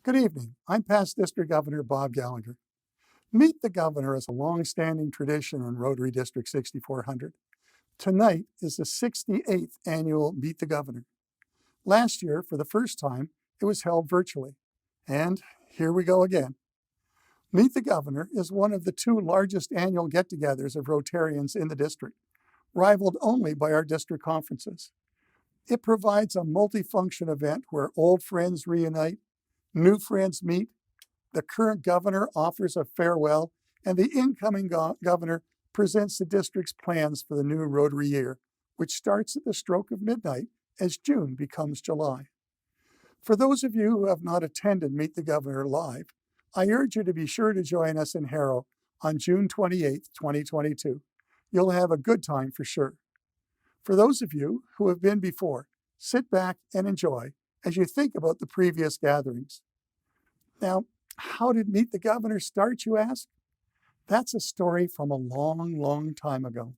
Good evening. I'm past District Governor Bob Gallagher. Meet the Governor is a long-standing tradition in Rotary District 6400. Tonight is the 68th annual Meet the Governor. Last year, for the first time, it was held virtually. And here we go again. Meet the Governor is one of the two largest annual get-togethers of Rotarians in the district, rivaled only by our district conferences. It provides a multifunction event where old friends reunite, new friends meet, the current governor offers a farewell, and the incoming governor presents the district's plans for the new Rotary year, which starts at the stroke of midnight as June becomes July. For those of you who have not attended Meet the Governor live, I urge you to be sure to join us in Harrow on June 28, 2022. You'll have a good time for sure. For those of you who have been before, sit back and enjoy as you think about the previous gatherings. Now, how did Meet the Governor start, you ask? That's a story from a long, long time ago.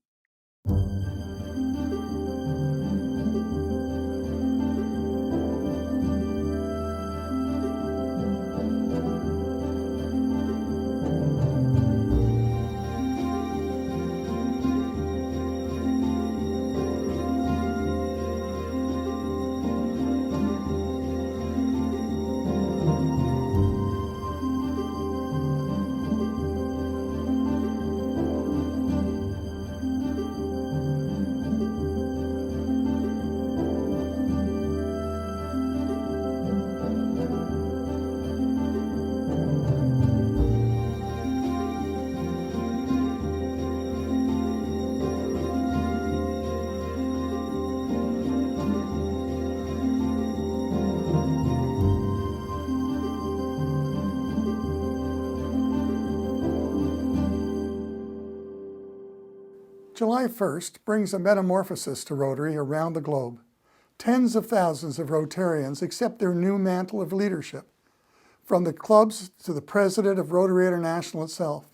July 1st brings a metamorphosis to Rotary around the globe. Tens of thousands of Rotarians accept their new mantle of leadership, from the clubs to the president of Rotary International itself,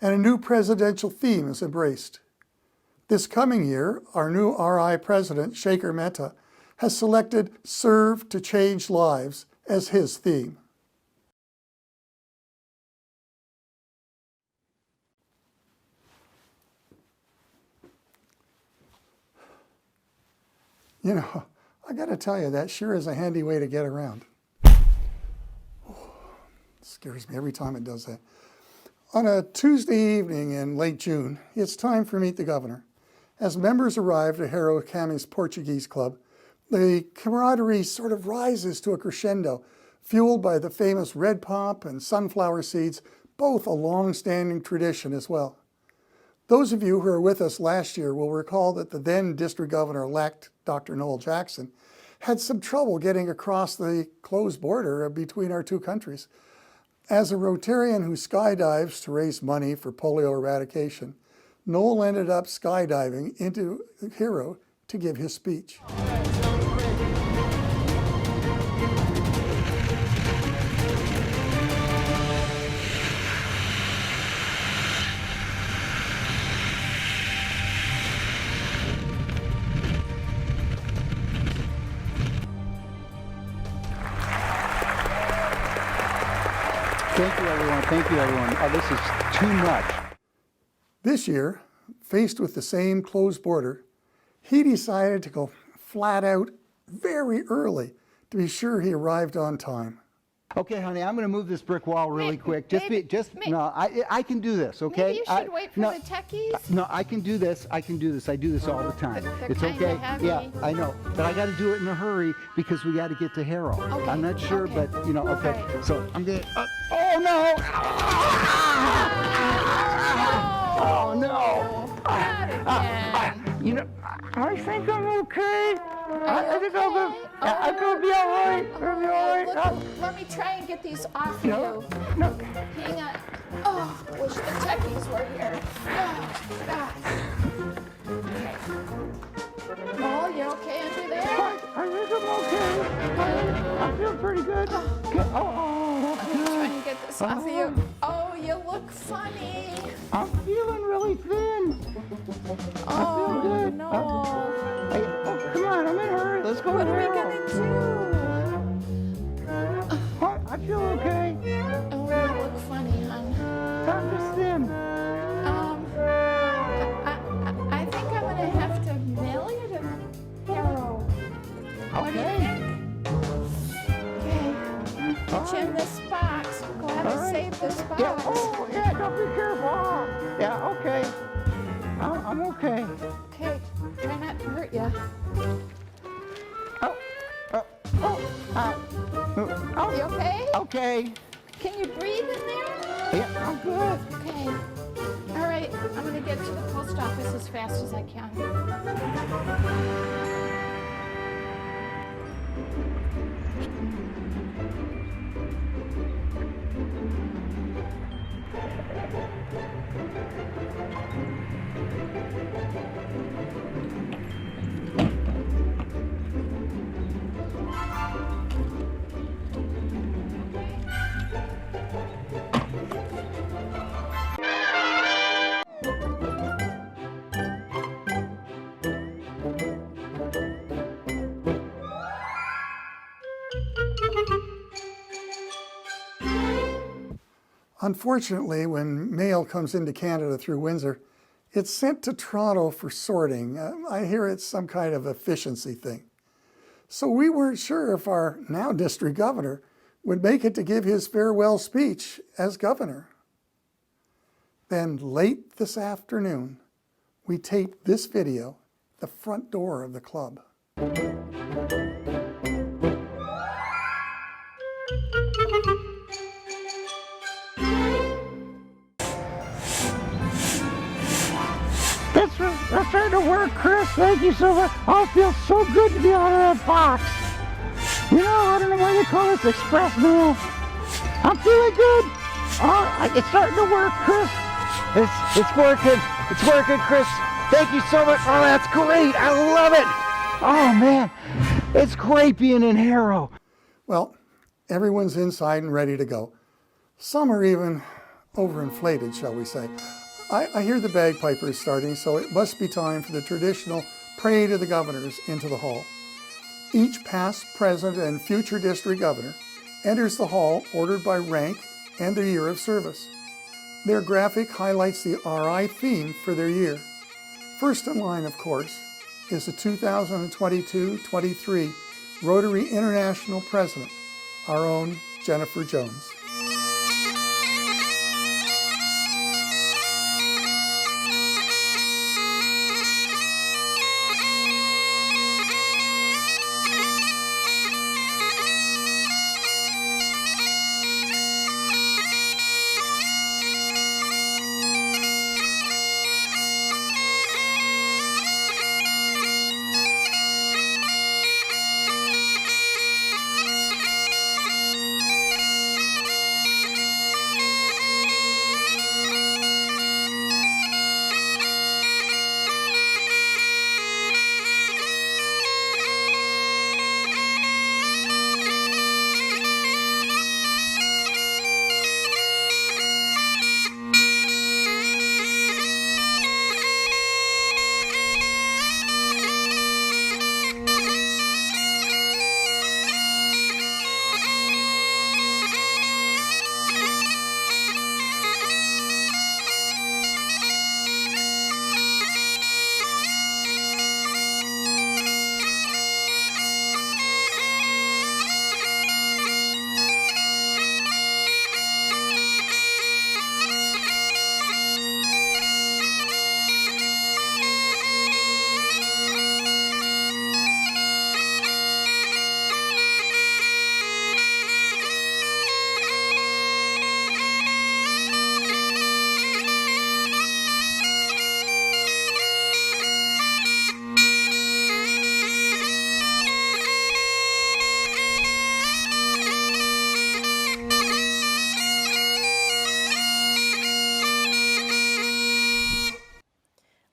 and a new presidential theme is embraced. This coming year, our new RI president, Shekhar Mehta, has selected Serve to Change Lives as his theme. You know, I got to tell you, that sure is a handy way to get around. It scares me every time it does that. On a Tuesday evening in late June, it's time for Meet the Governor. As members arrive at Harrow Cammy's Portuguese Club, the camaraderie sort of rises to a crescendo, fueled by the famous red pop and sunflower seeds, both a long-standing tradition as well. Those of you who were with us last year will recall that the then District Governor-elect, Dr. Noel Jackson, had some trouble getting across the closed border between our two countries. As a Rotarian who skydives to raise money for polio eradication, Noel ended up skydiving into Harrow to give his speech. Thank you, everyone. Thank you, everyone. Oh, this is too much. This year, faced with the same closed border, he decided to go flat out very early to be sure he arrived on time. Okay, honey, I'm going to move this brick wall really quick. No, I can do this, okay? Maybe you should wait for the techies. No, I can do this. I can do this. I do this all the time. It's okay. Heavy. Yeah, I know. But I got to do it in a hurry because we got to get to Harrow. Okay. I'm not sure, Okay. but you know, okay. Right. So I'm going to, oh no! Oh no! You know, I think I'm okay. I think I'm going to be all right. I'll be all right. Let me try and get these off No, you. no. Hang on. Oh, wish the techies were here. Oh, gosh. Okay. Oh, you're okay under there? I think I'm okay. I feel pretty good. Oh, Let me try and get this off of you. Oh, you look funny. I'm feeling really thin. I feel good. No. Come on, I'm in a hurry. Let's go. What are we gonna do? I feel okay. Oh, you look funny, hon. I'm just thin. I think I'm gonna have to mail you to Harrow. What do you Okay. think? Okay. Put you in this box. Glad All I right. saved this box. Yeah, oh, yeah, don't be careful. Oh, yeah, okay. I'm okay. Okay. Try not to hurt you. Oh, oh, You okay? okay. Can you breathe in there? Yeah, I'm good. Okay. All right. I'm gonna get to the post office as fast as I can. Unfortunately, when mail comes into Canada through Windsor, it's sent to Toronto for sorting. I hear it's some kind of efficiency thing. So we weren't sure if our now district governor would make it to give his farewell speech as governor. Then late this afternoon, we taped this video, the front door of the club. That's starting to work, Chris. Thank you so much. Oh, it feels so good to be out of that box. You know, I don't know why they call this express mail. I'm feeling good. Oh, it's starting to work, Chris. It's working. It's working, Chris. Thank you so much. Oh, that's great. I love it. Oh, man. It's great being in Harrow. Well, everyone's inside and ready to go. Some are even overinflated, shall we say. I hear the bagpipers starting, so it must be time for the traditional parade of the governors into the hall. Each past, present, and future district governor enters the hall ordered by rank and their year of service. Their graphic highlights the RI theme for their year. First in line, of course, is the 2022-23 Rotary International President, our own Jennifer Jones.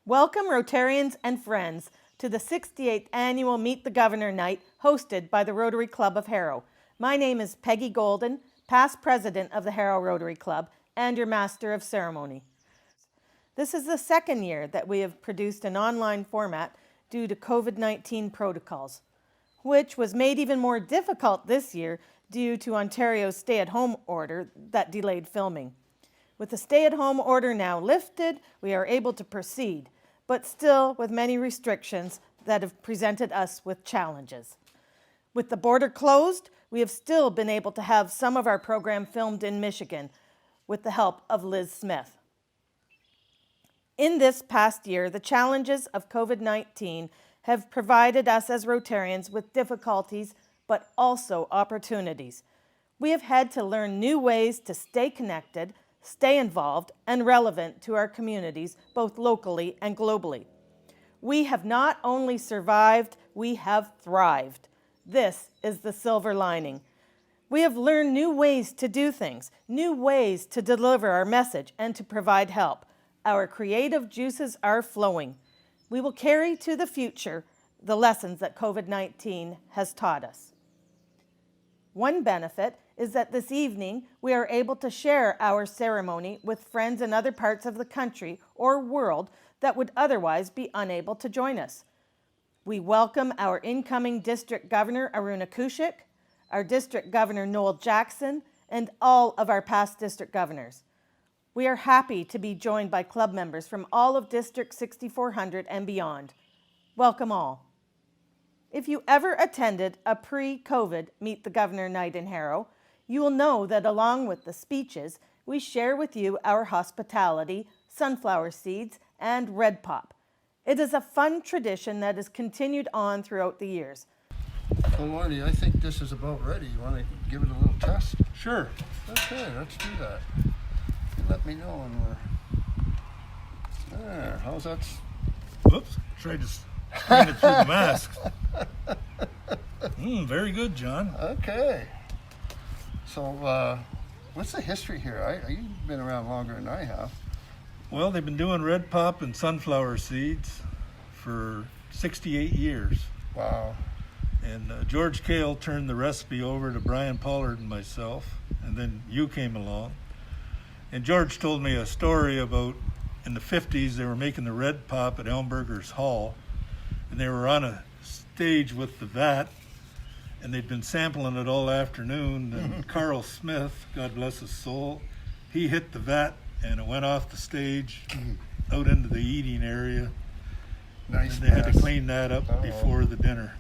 Welcome, Rotarians and friends, to the 68th Annual Meet the Governor Night hosted by the Rotary Club of Harrow. My name is Peggy Golden, past president of the Harrow Rotary Club and your Master of Ceremony. This is the second year that we have produced an online format due to COVID-19 protocols, which was made even more difficult this year due to Ontario's stay-at-home order that delayed filming. With the stay-at-home order now lifted, we are able to proceed, but still with many restrictions that have presented us with challenges. With the border closed, we have still been able to have some of our program filmed in Michigan with the help of Liz Smith. In this past year, the challenges of COVID-19 have provided us as Rotarians with difficulties, but also opportunities. We have had to learn new ways to stay connected, stay involved, and relevant to our communities, both locally and globally. We have not only survived, we have thrived. This is the silver lining. We have learned new ways to do things, new ways to deliver our message and to provide help. Our creative juices are flowing. We will carry to the future the lessons that COVID-19 has taught us. One benefit is that this evening we are able to share our ceremony with friends in other parts of the country or world that would otherwise be unable to join us. We welcome our incoming District Governor, Aruna Kushik, our District Governor, Noel Jackson, and all of our past District Governors. We are happy to be joined by club members from all of District 6400 and beyond. Welcome all. If you ever attended a pre-COVID Meet the Governor night in Harrow, you will know that along with the speeches, we share with you our hospitality, sunflower seeds, and red pop. It is a fun tradition that has continued on throughout the years. Well, Marty, I think this is about ready. You want to give it a little test? Sure. Okay, let's do that. You let me know when we're there. How's that? Whoops. Tried to bring it through the mask. Very good, John. Okay. So, what's the history here? You've been around longer than I have. Well, they've been doing red pop and sunflower seeds for 68 years. Wow. And George Cale turned the recipe over to Brian Pollard and myself, and then you came along. And George told me a story about in the 50s they were making the red pop at Elmberger's Hall, and they were on a stage with the vat, and they'd been sampling it all afternoon, and Carl Smith, God bless his soul, he hit the vat and it went off the stage out into the eating area. Nice. And they had to clean that up before the dinner.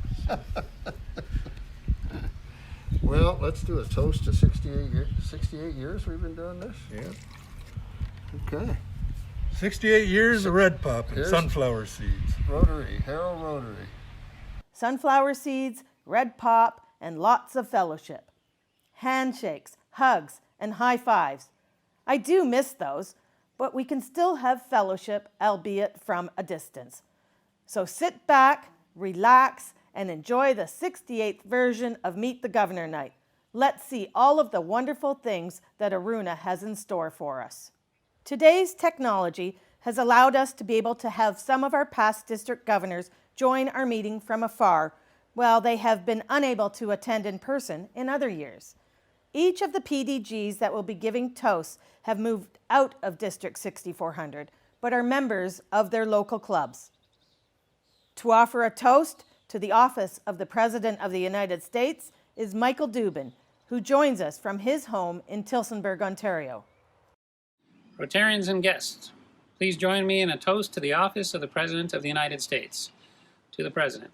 Well, let's do a toast to 68 years we've been doing this. Yeah. Okay. 68 years of red pop and Here's sunflower seeds. Rotary, Harrow Rotary. Sunflower seeds, red pop, and lots of fellowship. Handshakes, hugs, and high fives. I do miss those, but we can still have fellowship, albeit from a distance. So sit back, relax, and enjoy the 68th version of Meet the Governor Night. Let's see all of the wonderful things that Aruna has in store for us. Today's technology has allowed us to be able to have some of our past district governors join our meeting from afar, while they have been unable to attend in person in other years. Each of the PDGs that will be giving toasts have moved out of District 6400, but are members of their local clubs. To offer a toast to the office of the President of the United States is Michael Dubin, who joins us from his home in Tillsonburg, Ontario. Rotarians and guests, please join me in a toast to the office of the President of the United States. To the President.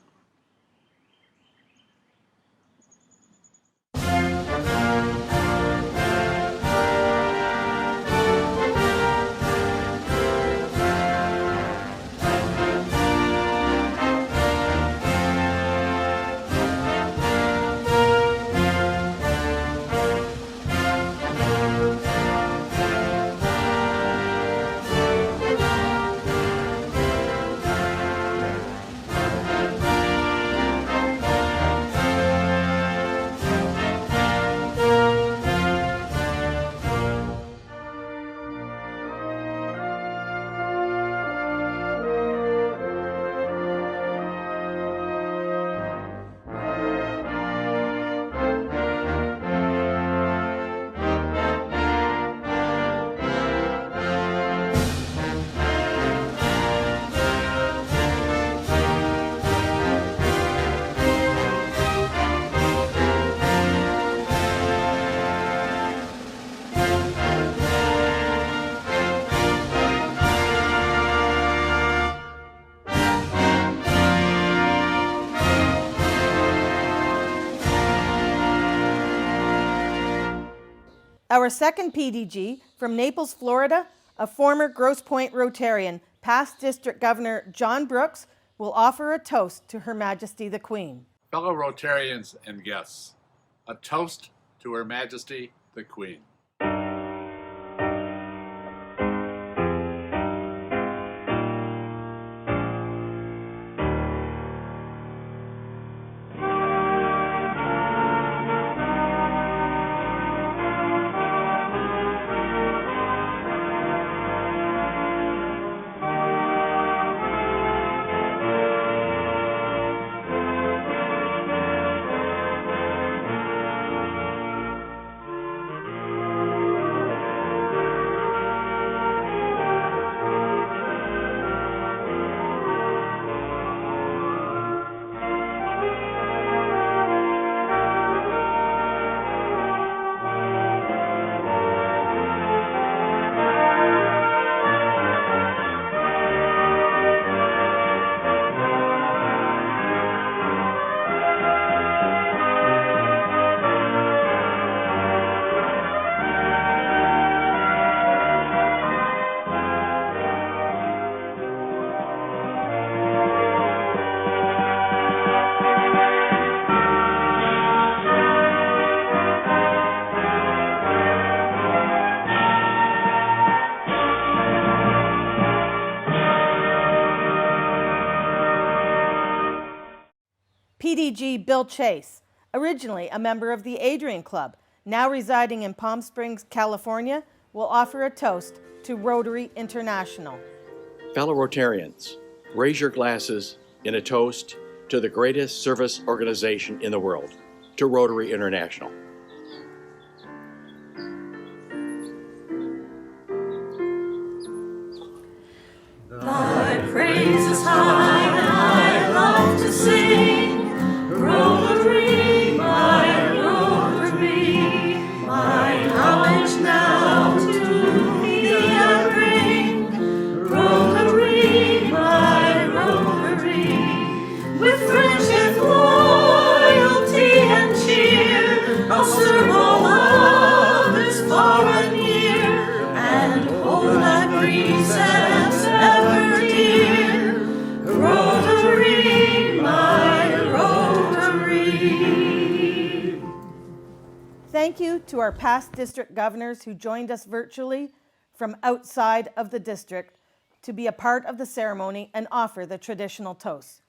Our second PDG from Naples, Florida, a former Grosse Pointe Rotarian, past District Governor John Brooks, will offer a toast to Her Majesty the Queen. Fellow Rotarians and guests, a toast to Her Majesty the Queen. PDG Bill Chase, originally a member of the Adrian Club, now residing in Palm Springs, California, will offer a toast to Rotary International. Fellow Rotarians, raise your glasses in a toast to the greatest service organization in the world, to Rotary International. Thy praise is high, and I love to sing. Rotary, my homage now to thee I bring. Rotary, my Rotary, with friendship, loyalty, and cheer, I'll serve all others far and near, and hold thy precepts ever dear. Rotary, my Rotary. Thank you to our past district governors who joined us virtually from outside of the district to be a part of the ceremony and offer the traditional toast.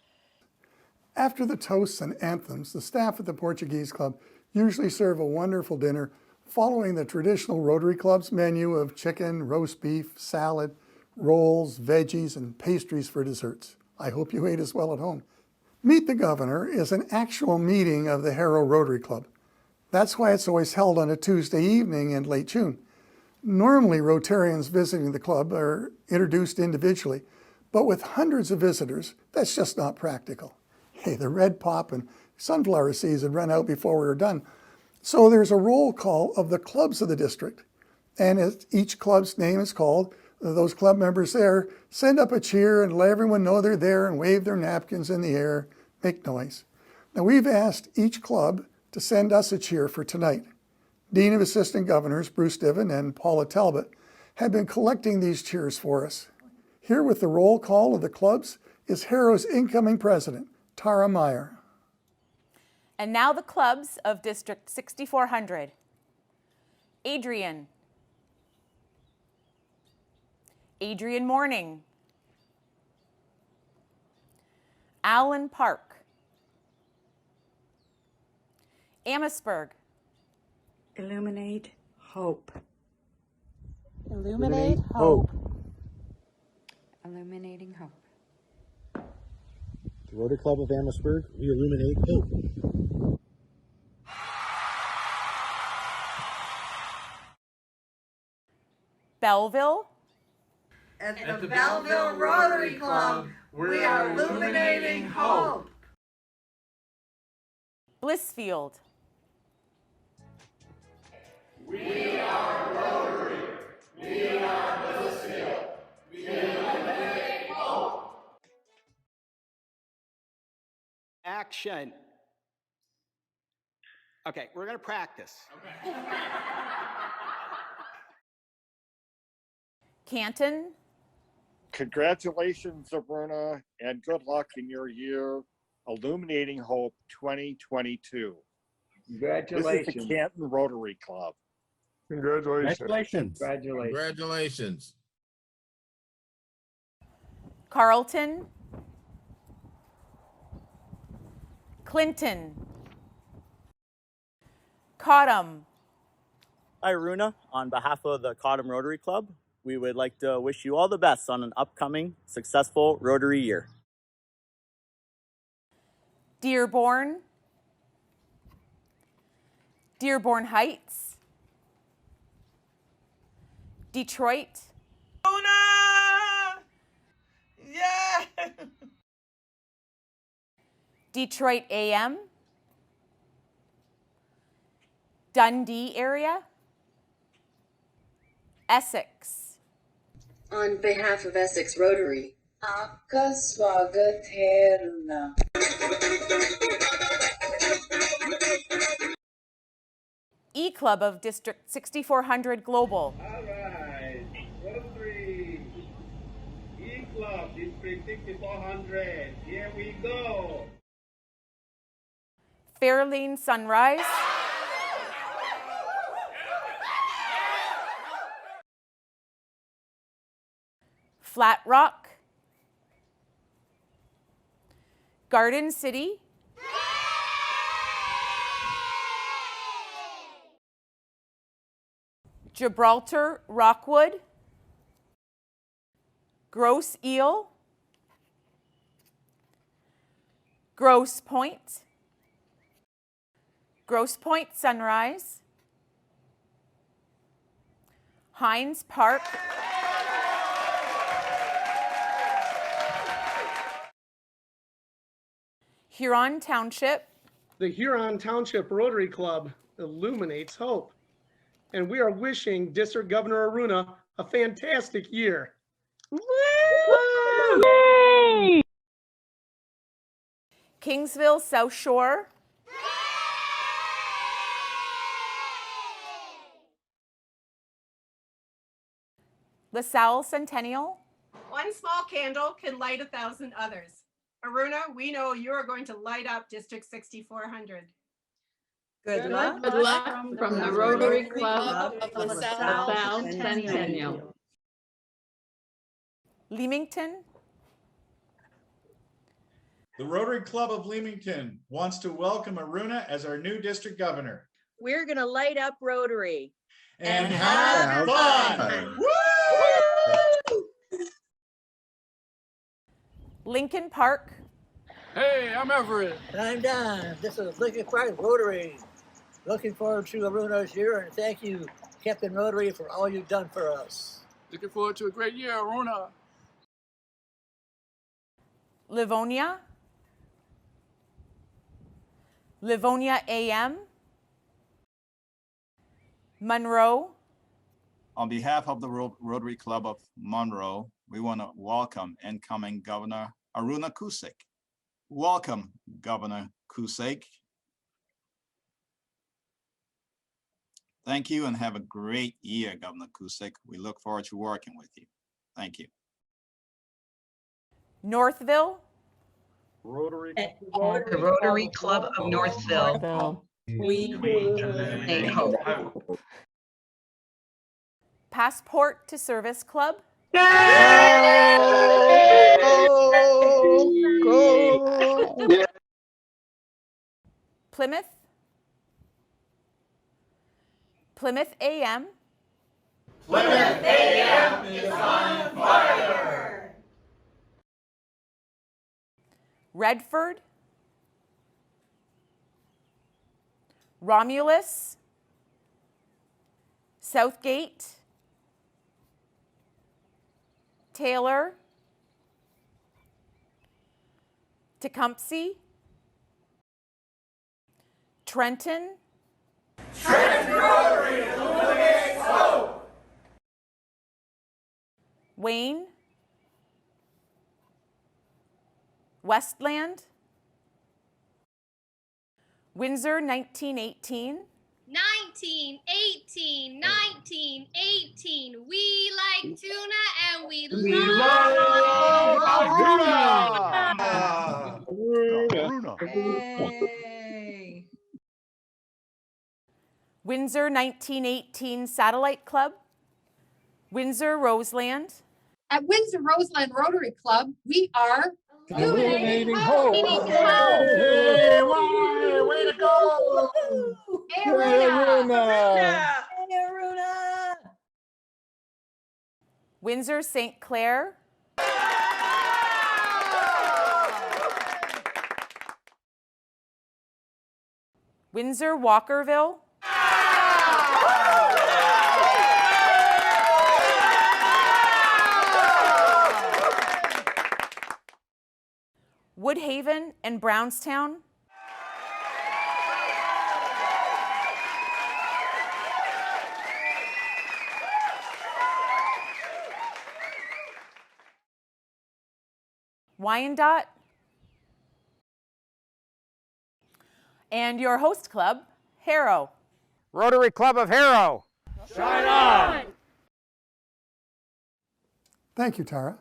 After the toasts and anthems, the staff at the Portuguese Club usually serve a wonderful dinner following the traditional Rotary Club's menu of chicken, roast beef, salad, rolls, veggies, and pastries for desserts. I hope you ate as well at home. Meet the Governor is an actual meeting of the Harrow Rotary Club. That's why it's always held on a Tuesday evening in late June. Normally, Rotarians visiting the club are introduced individually, but with hundreds of visitors, that's just not practical. Hey, the red pop and sunflower seeds had run out before we were done. So there's a roll call of the clubs of the district. And as each club's name is called, those club members there send up a cheer and let everyone know they're there and wave their napkins in the air, make noise. Now we've asked each club to send us a cheer for tonight. Dean of Assistant Governors, Bruce Dubin and Paula Talbot, have been collecting these cheers for us. Here with the roll call of the clubs is Harrow's incoming president, Tara Meyer. And now the clubs of District 6400. Adrian Morning. Allen Park. Amherstburg. Illuminate hope. Illuminate hope. Illuminating hope. The Rotary Club of Amherstburg, we illuminate hope. Belleville. At the Belleville Rotary Club, we are illuminating hope. Blissfield. We are Rotary. We are Blissfield. We illuminate hope. Action. Okay, we're going to practice. Canton, Congratulations, Aruna, and good luck in your year Illuminating Hope 2022. Congratulations. This is the Canton Rotary Club. Congratulations. Congratulations. Congratulations. Carlton, Clinton, Cottam, Hi, Aruna. On behalf of the Cottam Rotary Club, we would like to wish you all the best on an upcoming successful Rotary year. Dearborn, Dearborn Heights, Detroit, Yeah! Detroit AM, Dundee area, Essex. On behalf of Essex Rotary, Aapka Swagat hai Aruna. E-Club of District 6400 Global, All right. Rotary. E-Club, District 6400. Here we go. Fairlane Sunrise, Flat Rock, Garden City, Gibraltar Rockwood, Grosse Ile, Grosse Pointe, Grosse Pointe Sunrise, Hines Park, Huron Township, The Huron Township Rotary Club illuminates hope. And we are wishing District Governor Aruna a fantastic year. Kingsville South Shore, LaSalle Centennial, One small candle can light 1,000 others. Aruna, we know you are going to light up District 6400. Good luck. Good luck from the Rotary Club of LaSalle Centennial. Leamington, The Rotary Club of Leamington wants to welcome Aruna as our new district governor. We're going to light up Rotary. And have fun! Lincoln Park, Hey, I'm Everett. And I'm Don. This is Lincoln Park Rotary. Looking forward to Aruna's year, and thank you, Captain Rotary, for all you've done for us. Looking forward to a great year, Aruna. Livonia, Livonia AM, Monroe, On behalf of the Rotary Club of Monroe, we want to welcome incoming Governor Aruna Cusick. Welcome, Governor Cusick. Thank you and have a great year, Governor Cusick. We look forward to working with you. Thank you. Northville, The Rotary Club of Northville. We illuminate hope. Passport to Service Club, Plymouth, Plymouth AM, Plymouth AM is on fire. Redford, Romulus, Southgate, Taylor, Tecumseh, Trenton, Trenton Rotary illuminates hope. Wayne, Westland, Windsor, 1918. 1918, 1918. We like tuna and we love love Hey. Windsor, 1918 Satellite Club. Windsor, Roseland. At Windsor Roseland Rotary Club, we are Illuminating hope. Hey, Way to go. Aruna. Windsor, St. Clair. Windsor, Walkerville. Woodhaven and Brownstown. Wyandotte. And your host club, Harrow. Rotary Club of Harrow. Shine on. Thank you, Tara.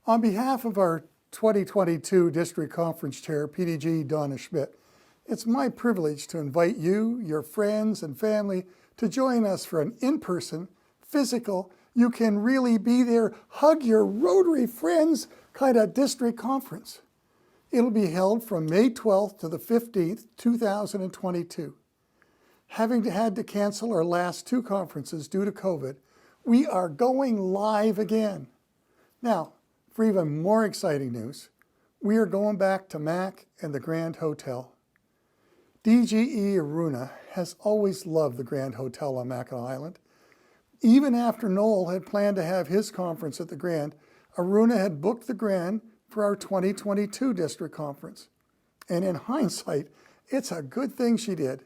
On behalf of our 2022 District Conference Chair, PDG Donna Schmidt, it's my privilege to invite you, your friends, and family to join us for an in-person, physical, you can really be there, hug your Rotary friends kind of district conference. It'll be held from May 12th to the 15th, 2022. Having had to cancel our last two conferences due to COVID, we are going live again. Now, for even more exciting news, we are going back to Mac and the Grand Hotel. DGE Aruna has always loved the Grand Hotel on Mackinac Island. Even after Noel had planned to have his conference at the Grand, Aruna had booked the Grand for our 2022 district conference. And in hindsight, it's a good thing she did.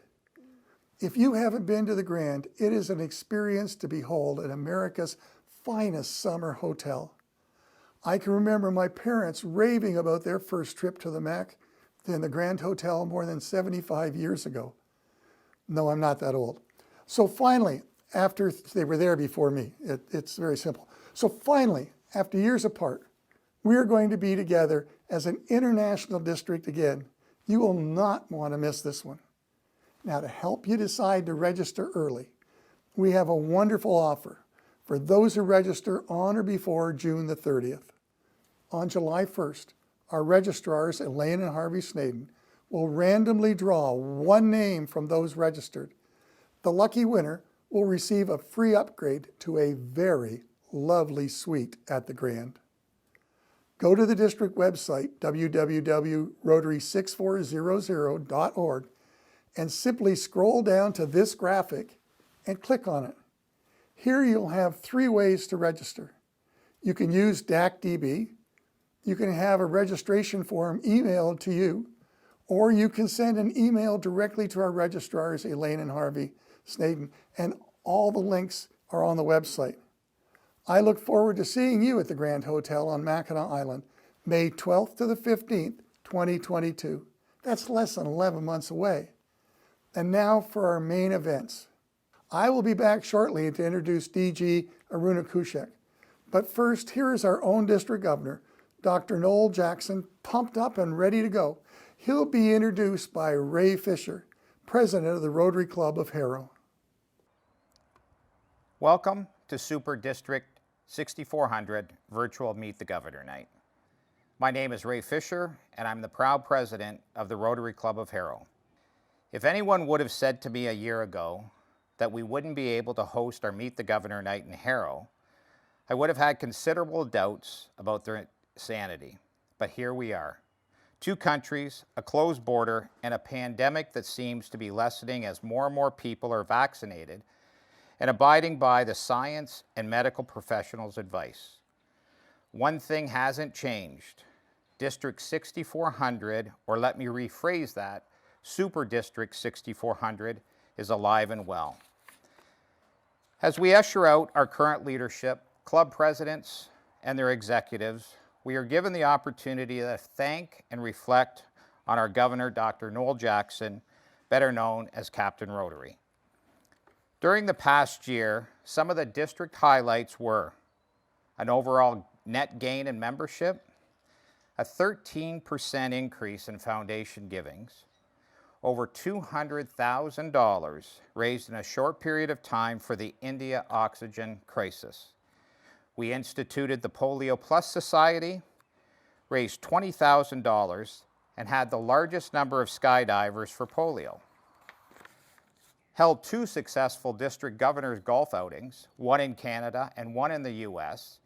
If you haven't been to the Grand, it is an experience to behold at America's finest summer hotel. I can remember my parents raving about their first trip to the Mac in the Grand Hotel more than 75 years ago. No, I'm not that old. So finally, after they were there before me, it's very simple. So finally, after years apart, we are going to be together as an international district again. You will not want to miss this one. Now, to help you decide to register early, we have a wonderful offer for those who register on or before June the 30th. On July 1st, our registrars, Elaine and Harvey Snaden, will randomly draw one name from those registered. The lucky winner will receive a free upgrade to a very lovely suite at the Grand. Go to the district website, www.rotary6400.org, and simply scroll down to this graphic and click on it. Here you'll have three ways to register. You can use DACDB, you can have a registration form emailed to you, or you can send an email directly to our registrars, Elaine and Harvey Snaden, and all the links are on the website. I look forward to seeing you at the Grand Hotel on Mackinac Island, May 12th to the 15th, 2022. That's less than 11 months away. And now for our main events. I will be back shortly to introduce DG Aruna Kushek. But first, here is our own district governor, Dr. Noel Jackson, pumped up and ready to go. He'll be introduced by Ray Fisher, president of the Rotary Club of Harrow. Welcome to Super District 6400 Virtual Meet the Governor Night. My name is Ray Fisher, and I'm the proud president of the Rotary Club of Harrow. If anyone would have said to me a year ago that we wouldn't be able to host our Meet the Governor Night in Harrow, I would have had considerable doubts about their sanity. But here we are. Two countries, a closed border, and a pandemic that seems to be lessening as more and more people are vaccinated and abiding by the science and medical professionals' advice. One thing hasn't changed. District 6400, or let me rephrase that, Super District 6400, is alive and well. As we usher out our current leadership, club presidents, and their executives, we are given the opportunity to thank and reflect on our governor, Dr. Noel Jackson, better known as Captain Rotary. During the past year, some of the district highlights were an overall net gain in membership, a 13% increase in foundation givings, over $200,000 raised in a short period of time for the India oxygen crisis. We instituted the Polio Plus Society, raised $20,000, and had the largest number of skydivers for polio. Held 2 successful district governors' golf outings, one in Canada and one in the US,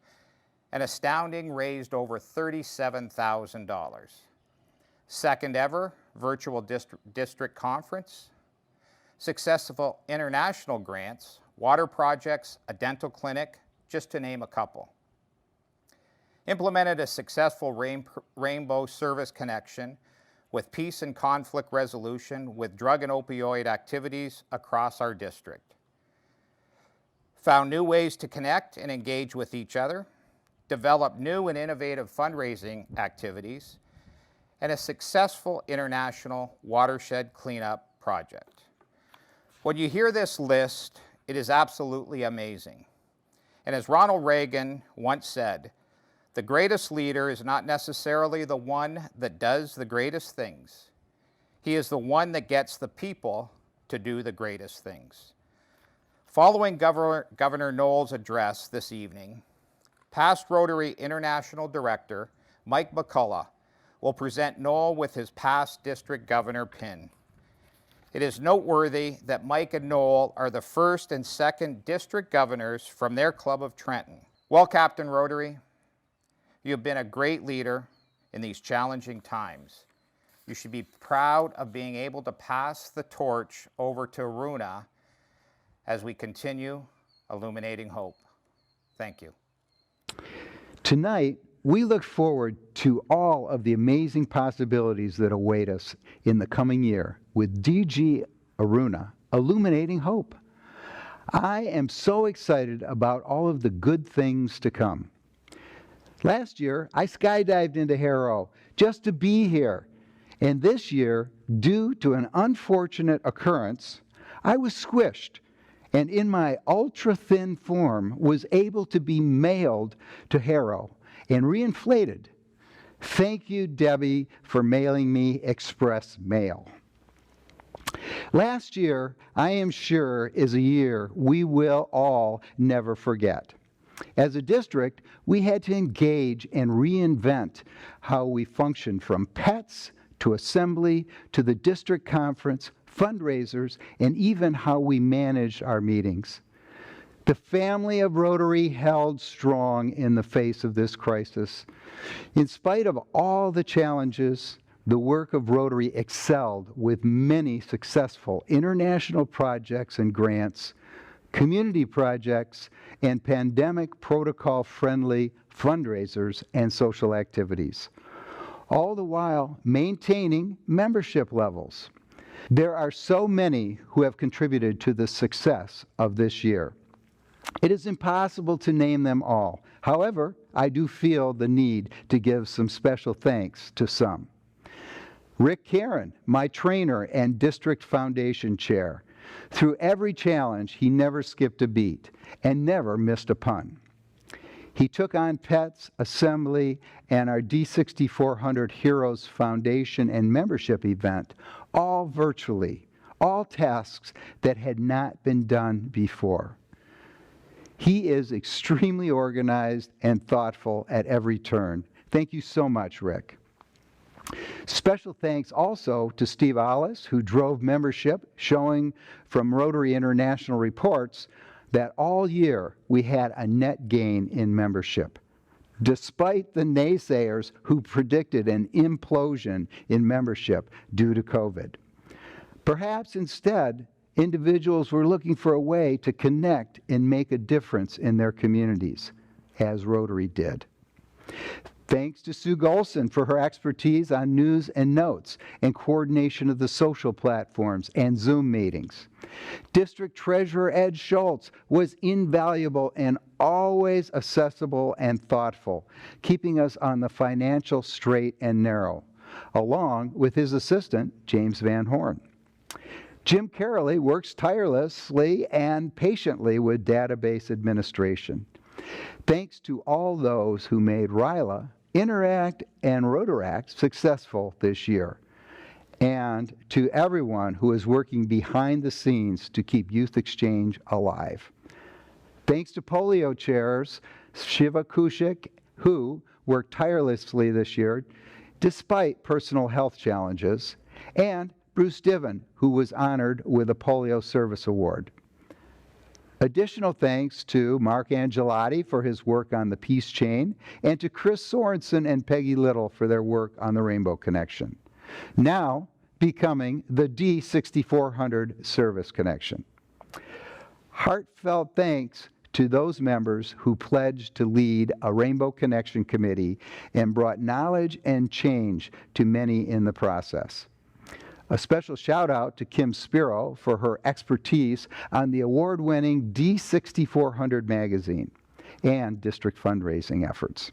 and astounding raised over $37,000. Second ever virtual district conference, successful international grants, water projects, a dental clinic, just to name a couple. Implemented a successful rainbow service connection with peace and conflict resolution with drug and opioid activities across our district. Found new ways to connect and engage with each other, developed new and innovative fundraising activities, and a successful international watershed cleanup project. When you hear this list, it is absolutely amazing. And as Ronald Reagan once said, the greatest leader is not necessarily the one that does the greatest things. He is the one that gets the people to do the greatest things. Following Governor Knowles' address this evening, past Rotary International Director Mike McCullough will present Noel with his past district governor pin. It is noteworthy that Mike and Noel are the first and second district governors from their club of Trenton. Well, Captain Rotary, you have been a great leader in these challenging times. You should be proud of being able to pass the torch over to Aruna as we continue illuminating hope. Thank you. Tonight, we look forward to all of the amazing possibilities that await us in the coming year with DG Aruna, Illuminating Hope. I am so excited about all of the good things to come. Last year, I skydived into Harrow just to be here. And this year, due to an unfortunate occurrence, I was squished and in my ultra-thin form was able to be mailed to Harrow and reinflated. Thank you, Debbie, for mailing me express mail. Last year, I am sure, is a year we will all never forget. As a district, we had to engage and reinvent how we function, from pets to assembly to the district conference, fundraisers, and even how we managed our meetings. The family of Rotary held strong in the face of this crisis. In spite of all the challenges, the work of Rotary excelled with many successful international projects and grants, community projects, and pandemic protocol-friendly fundraisers and social activities, all the while maintaining membership levels. There are so many who have contributed to the success of this year. It is impossible to name them all. However, I do feel the need to give some special thanks to some. Rick Karen, my trainer and district foundation chair. Through every challenge, he never skipped a beat and never missed a pun. He took on pets, assembly, and our D6400 Heroes Foundation and membership event, all virtually, all tasks that had not been done before. He is extremely organized and thoughtful at every turn. Thank you so much, Rick. Special thanks also to Steve Ollis, who drove membership, showing from Rotary International reports that all year we had a net gain in membership, despite the naysayers who predicted an implosion in membership due to COVID. Perhaps instead, individuals were looking for a way to connect and make a difference in their communities, as Rotary did. Thanks to Sue Golson for her expertise on news and notes and coordination of the social platforms and Zoom meetings. District Treasurer Ed Schultz was invaluable and always accessible and thoughtful, keeping us on the financial straight and narrow, along with his assistant, James Van Horn. Jim Carrolley works tirelessly and patiently with database administration. Thanks to all those who made RILA, Interact, and Rotaract successful this year, and to everyone who is working behind the scenes to keep Youth Exchange alive. Thanks to polio chairs Shiva Kushik, who worked tirelessly this year despite personal health challenges, and Bruce Dubin, who was honored with a Polio Service Award. Additional thanks to Mark Angelotti for his work on the Peace Chain, and to Chris Sorensen and Peggy Little for their work on the Rainbow Connection, now becoming the D6400 Service Connection. Heartfelt thanks to those members who pledged to lead a Rainbow Connection Committee and brought knowledge and change to many in the process. A special shout out to Kim Spiro for her expertise on the award-winning D6400 magazine and district fundraising efforts.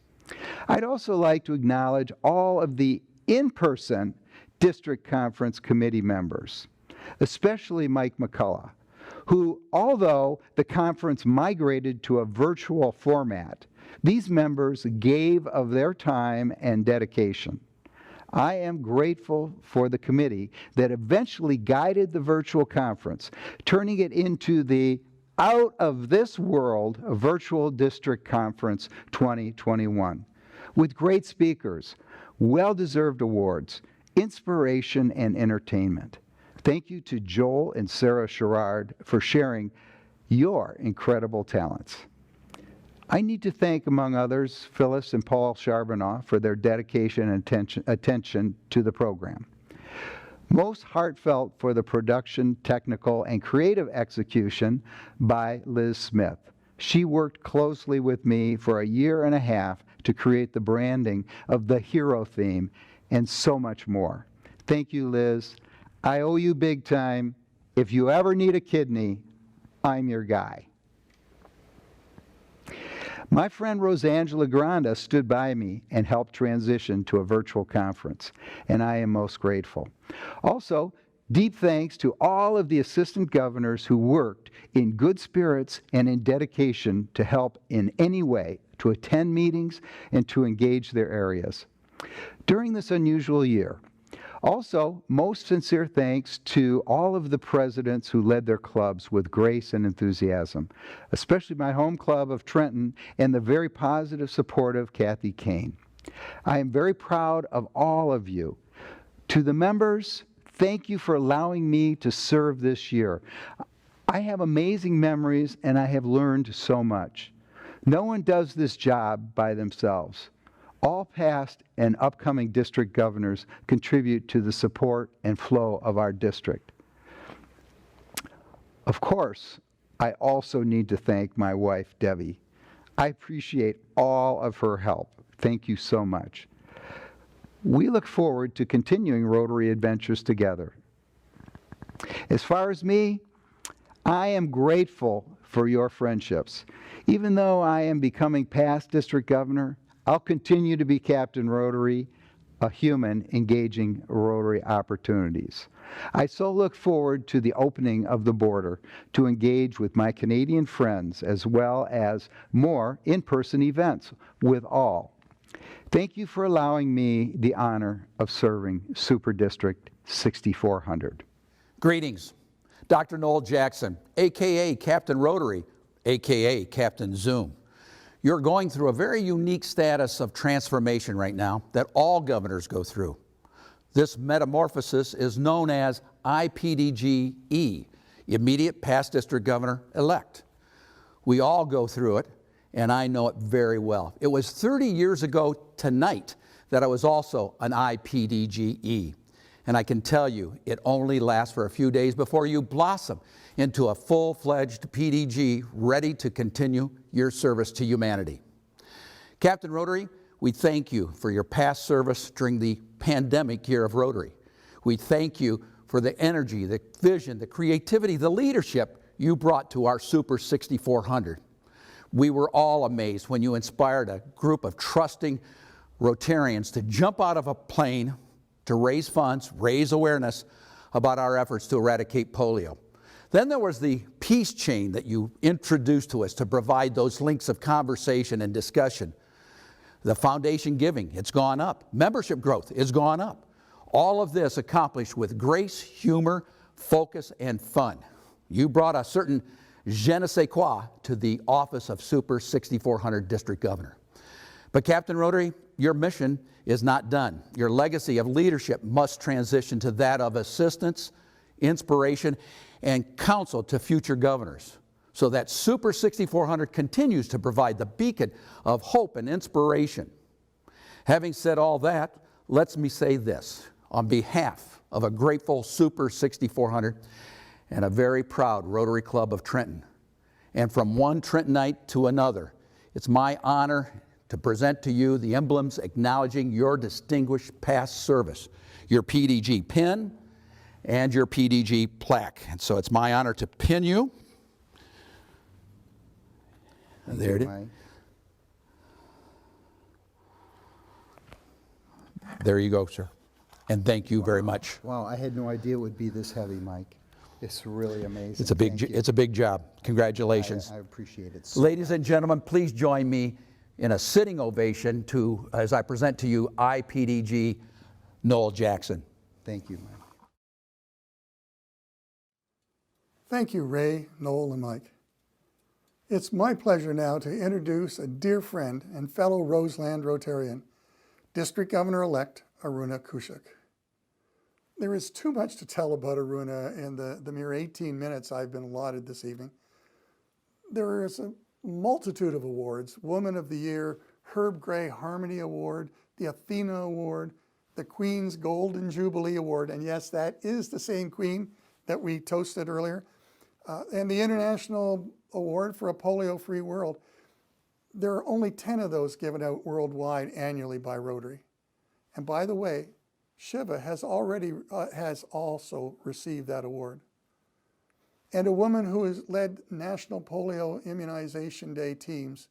I'd also like to acknowledge all of the in-person district conference committee members, especially Mike McCullough, who, although the conference migrated to a virtual format, these members gave of their time and dedication. I am grateful for the committee that eventually guided the virtual conference, turning it into the out of this world virtual district conference 2021, with great speakers, well-deserved awards, inspiration, and entertainment. Thank you to Joel and Sarah Sherrard for sharing your incredible talents. I need to thank, among others, Phyllis and Paul Charbonneau for their dedication and attention to the program. Most heartfelt for the production, technical, and creative execution by Liz Smith. She worked closely with me for a year and a half to create the branding of the hero theme and so much more. Thank you, Liz. I owe you big time. If you ever need a kidney, I'm your guy. My friend Rosangela Granda stood by me and helped transition to a virtual conference, and I am most grateful. Also, deep thanks to all of the assistant governors who worked in good spirits and in dedication to help in any way to attend meetings and to engage their areas during this unusual year. Also, most sincere thanks to all of the presidents who led their clubs with grace and enthusiasm, especially my home club of Trenton and the very positive, supportive Kathy Kane. I am very proud of all of you. To the members, thank you for allowing me to serve this year. I have amazing memories and I have learned so much. No one does this job by themselves. All past and upcoming district governors contribute to the support and flow of our district. Of course, I also need to thank my wife, Debbie. I appreciate all of her help. Thank you so much. We look forward to continuing Rotary adventures together. As far as me, I am grateful for your friendships. Even though I am becoming past district governor, I'll continue to be Captain Rotary, a human engaging Rotary opportunities. I so look forward to the opening of the border to engage with my Canadian friends as well as more in-person events with all. Thank you for allowing me the honor of serving Super District 6400. Greetings. Dr. Noel Jackson, AKA Captain Rotary, AKA Captain Zoom. You're going through a very unique status of transformation right now that all governors go through. This metamorphosis is known as IPDGE, Immediate Past District Governor-Elect. We all go through it, and I know it very well. It was 30 years ago tonight that I was also an IPDGE, and I can tell you it only lasts for a few days before you blossom into a full-fledged PDG ready to continue your service to humanity. Captain Rotary, we thank you for your past service during the pandemic year of Rotary. We thank you for the energy, the vision, the creativity, the leadership you brought to our Super 6400. We were all amazed when you inspired a group of trusting Rotarians to jump out of a plane to raise funds, raise awareness about our efforts to eradicate polio. Then there was the peace chain that you introduced to us to provide those links of conversation and discussion. The foundation giving, it's gone up. Membership growth is gone up. All of this accomplished with grace, humor, focus, and fun. You brought a certain je ne sais quoi to the office of Super 6400 District Governor. But Captain Rotary, your mission is not done. Your legacy of leadership must transition to that of assistance, inspiration, and counsel to future governors, so that Super 6400 continues to provide the beacon of hope and inspiration. Having said all that, let me say this. On behalf of a grateful Super 6400 and a very proud Rotary Club of Trenton, and from one Trentonite to another, it's my honor to present to you the emblems acknowledging your distinguished past service, your PDG pin, and your PDG plaque. And so it's my honor to pin you. There it is. There you go, sir. And thank you very much. Wow, I had no idea it would be this heavy, Mike. It's really amazing. It's a big job. Congratulations. I appreciate it. So Ladies and gentlemen, please join me in a sitting ovation as I present to you IPDG Noel Jackson. Thank you, Mike. Thank you, Ray, Noel, and Mike. It's my pleasure now to introduce a dear friend and fellow Roseland Rotarian, District Governor-elect Aruna Kushik. There is too much to tell about Aruna in the mere 18 minutes I've been allotted this evening. There is a multitude of awards: Woman of the Year, Herb Gray Harmony Award, the Athena Award, the Queen's Golden Jubilee Award, and yes, that is the same Queen that we toasted earlier, and the International Award for a Polio-Free World. There are only 10 of those given out worldwide annually by Rotary. And by the way, Shiva has also received that award. And a woman who has led National Polio Immunization Day teams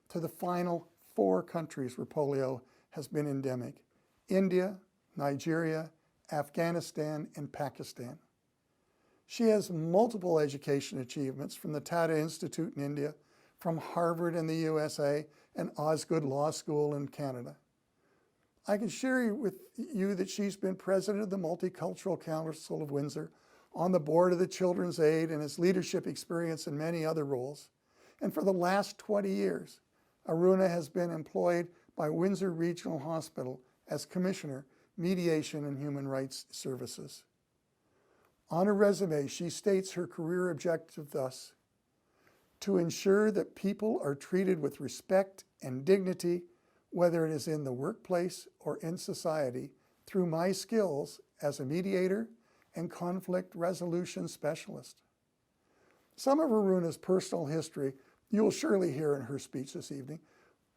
to the final 4 countries where polio has been endemic: India, Nigeria, Afghanistan, and Pakistan. She has multiple education achievements from the Tata Institute in India, from Harvard in the USA, and Osgood Law School in Canada. I can share with you that she's been president of the Multicultural Council of Windsor, on the board of the Children's Aid, and has leadership experience in many other roles. And for the last 20 years, Aruna has been employed by Windsor Regional Hospital as Commissioner, Mediation and Human Rights Services. On her resume, she states her career objective thus: to ensure that people are treated with respect and dignity, whether it is in the workplace or in society, through my skills as a mediator and conflict resolution specialist. Some of Aruna's personal history you'll surely hear in her speech this evening,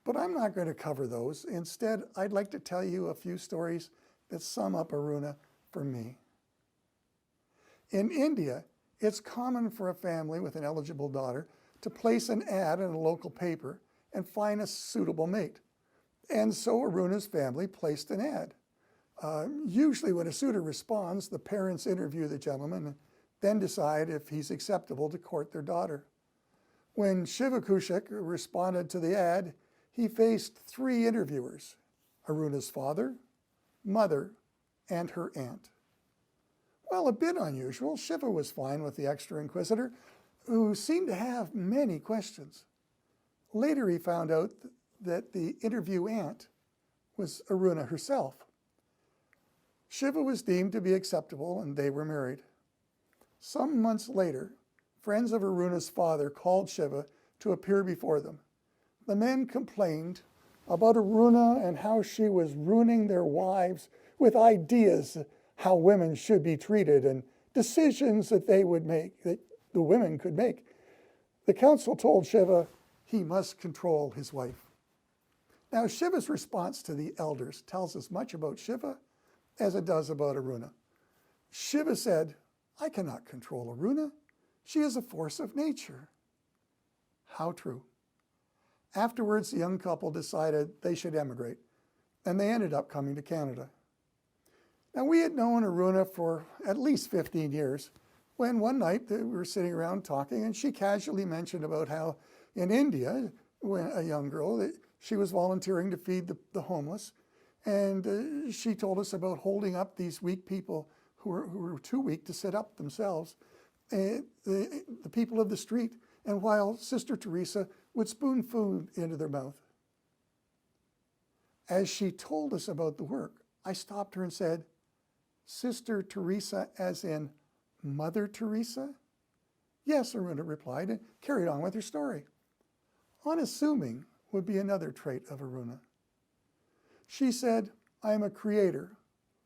but I'm not going to cover those. Instead, I'd like to tell you a few stories that sum up Aruna for me. In India, it's common for a family with an eligible daughter to place an ad in a local paper and find a suitable mate. And so Aruna's family placed an ad. Usually when a suitor responds, the parents interview the gentleman and then decide if he's acceptable to court their daughter. When Shiva Kushik responded to the ad, he faced 3 interviewers: Aruna's father, mother, and her aunt. Well, a bit unusual, Shiva was fine with the extra inquisitor, who seemed to have many questions. Later he found out that the interview aunt was Aruna herself. Shiva was deemed to be acceptable and they were married. Some months later, friends of Aruna's father called Shiva to appear before them. The men complained about Aruna and how she was ruining their wives with ideas how women should be treated and decisions that they would make, that the women could make. The council told Shiva he must control his wife. Now, Shiva's response to the elders tells as much about Shiva as it does about Aruna. Shiva said, "I cannot control Aruna. She is a force of nature." How true. Afterwards, the young couple decided they should emigrate, and they ended up coming to Canada. Now, we had known Aruna for at least 15 years when one night we were sitting around talking, and she casually mentioned about how in India, when a young girl, that she was volunteering to feed the homeless, and she told us about holding up these weak people who were too weak to sit up themselves, the people of the street, and while Sister Teresa would spoon food into their mouth. As she told us about the work, I stopped her and said, "Sister Teresa as in Mother Teresa?" "Yes," Aruna replied, and carried on with her story. Unassuming would be another trait of Aruna. She said, "I am a creator,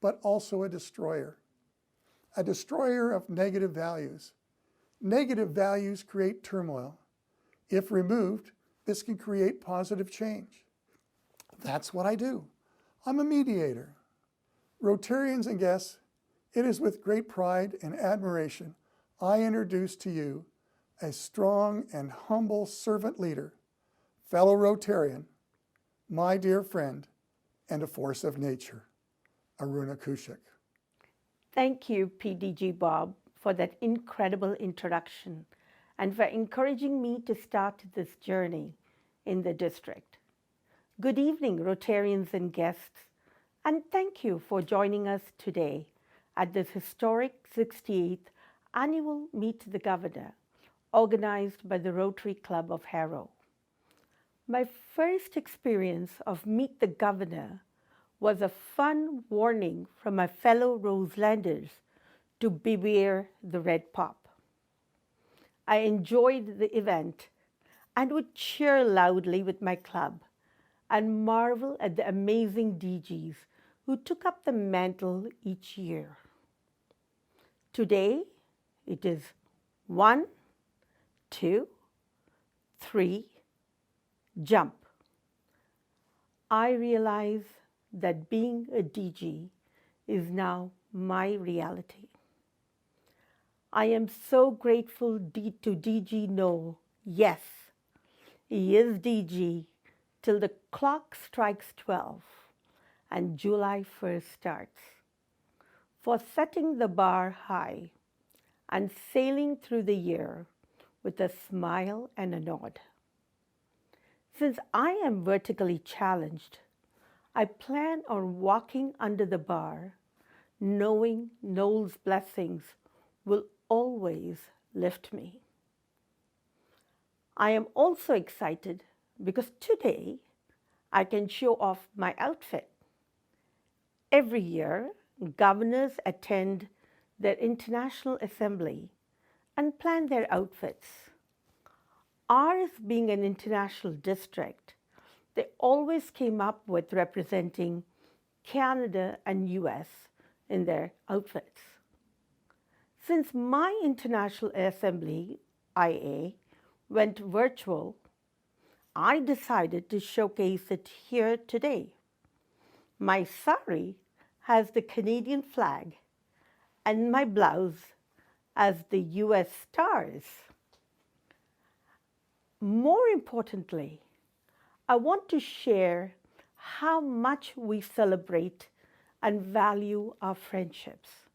but also a destroyer of negative values. Negative values create turmoil. If removed, this can create positive change. That's what I do. I'm a mediator. Rotarians and guests, it is with great pride and admiration I introduce to you a strong and humble servant leader, fellow Rotarian, my dear friend, and a force of nature, Aruna Kushik." Thank you, PDG Bob, for that incredible introduction and for encouraging me to start this journey in the district. Good evening, Rotarians and guests, and thank you for joining us today at this historic 68th Annual Meet the Governor, organized by the Rotary Club of Harrow. My first experience of Meet the Governor was a fun warning from my fellow Roselanders to beware the red pop. I enjoyed the event and would cheer loudly with my club and marvel at the amazing DGs who took up the mantle each year. Today, it is 1, 2, 3, jump. I realize that being a DG is now my reality. I am so grateful to DG Noel. Yes, he is DG till the clock strikes 12 and July 1st starts, for setting the bar high and sailing through the year with a smile and a nod. Since I am vertically challenged, I plan on walking under the bar, knowing Noel's blessings will always lift me. I am also excited because today I can show off my outfit. Every year, governors attend their international assembly and plan their outfits. Ours being an international district, they always came up with representing Canada and US in their outfits. Since my International Assembly, IA, went virtual, I decided to showcase it here today. My sari has the Canadian flag and my blouse as the US stars. More importantly, I want to share how much we celebrate and value our friendships.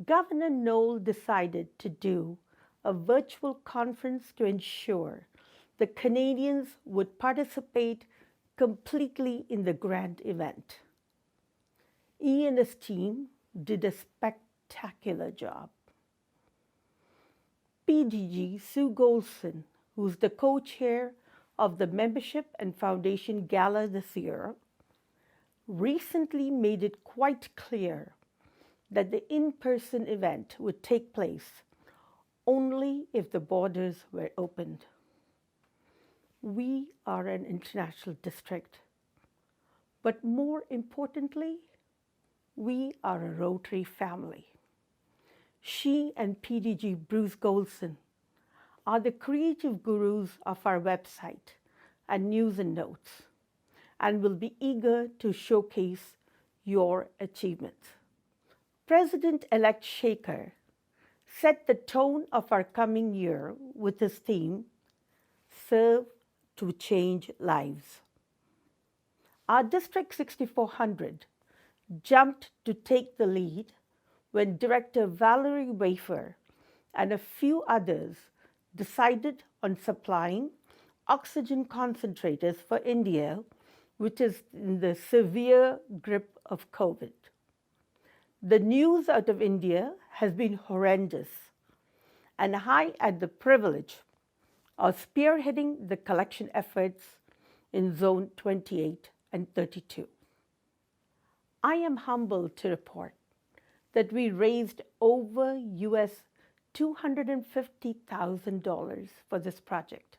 Governor Noel decided to do a virtual conference to ensure the Canadians would participate completely in the grand event. He and his team did a spectacular job. PDG Sue Golson, who's the co-chair of the Membership and Foundation Gala this year, recently made it quite clear that the in-person event would take place only if the borders were opened. We are an international district, but more importantly, we are a Rotary family. She and PDG Bruce Golson are the creative gurus of our website and news and notes, and will be eager to showcase your achievements. President-elect Shaker set the tone of our coming year with his theme, Serve to Change Lives. Our District 6400 jumped to take the lead when Director Valerie Wafer and a few others decided on supplying oxygen concentrators for India, which is in the severe grip of COVID. The news out of India has been horrendous, and I had the privilege of spearheading the collection efforts in Zone 28 and 32. I am humbled to report that we raised over US $250,000 for this project.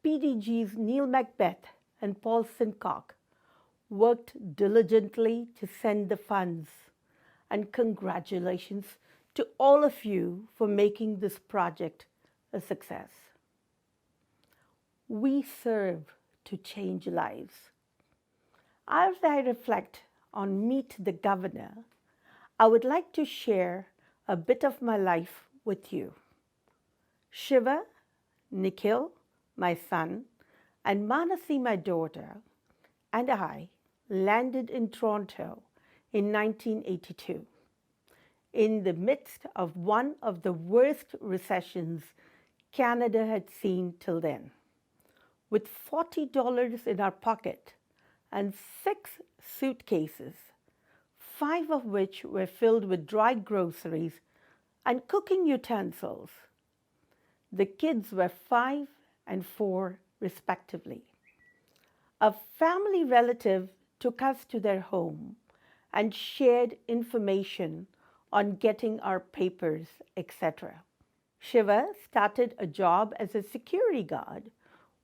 PDG's Neil Macbeth and Paul Sincock worked diligently to send the funds, and congratulations to all of you for making this project a success. We serve to change lives. As I reflect on Meet the Governor, I would like to share a bit of my life with you. Shiva, Nikhil, my son, and Manasi, my daughter, and I landed in Toronto in 1982, in the midst of one of the worst recessions Canada had seen till then. With $40 in our pocket and 6 suitcases, 5 of which were filled with dry groceries and cooking utensils. The kids were 5 and 4, respectively. A family relative took us to their home and shared information on getting our papers, etc. Shiva started a job as a security guard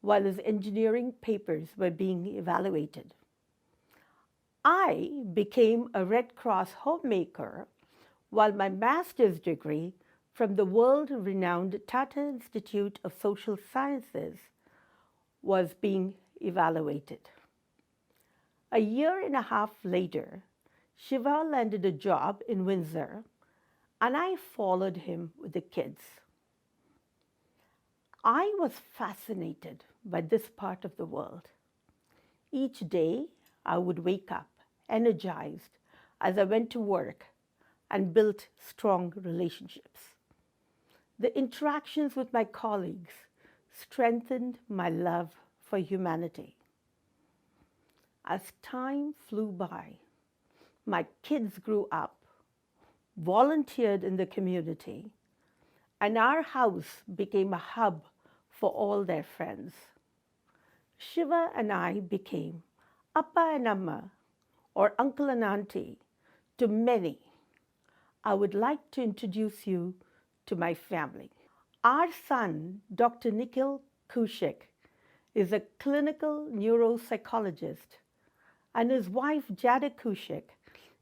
while his engineering papers were being evaluated. I became a Red Cross homemaker while my master's degree from the world-renowned Tata Institute of Social Sciences was being evaluated. A year and a half later, Shiva landed a job in Windsor, and I followed him with the kids. I was fascinated by this part of the world. Each day, I would wake up energized as I went to work and built strong relationships. The interactions with my colleagues strengthened my love for humanity. As time flew by, my kids grew up, volunteered in the community, and our house became a hub for all their friends. Shiva and I became Appa and Amma, or uncle and auntie, to many. I would like to introduce you to my family. Our son, Dr. Nikhil Kushik, is a clinical neuropsychologist, and his wife, Jada Kushik,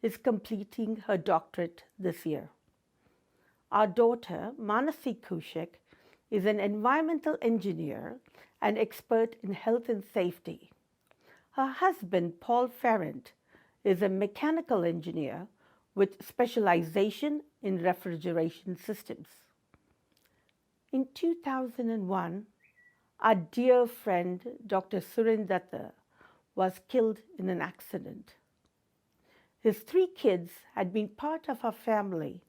is completing her doctorate this year. Our daughter, Manasi Kushik, is an environmental engineer and expert in health and safety. Her husband, Paul Ferrand, is a mechanical engineer with specialization in refrigeration systems. In 2001, our dear friend, Dr. Suren Datta, was killed in an accident. His 3 kids had been part of our family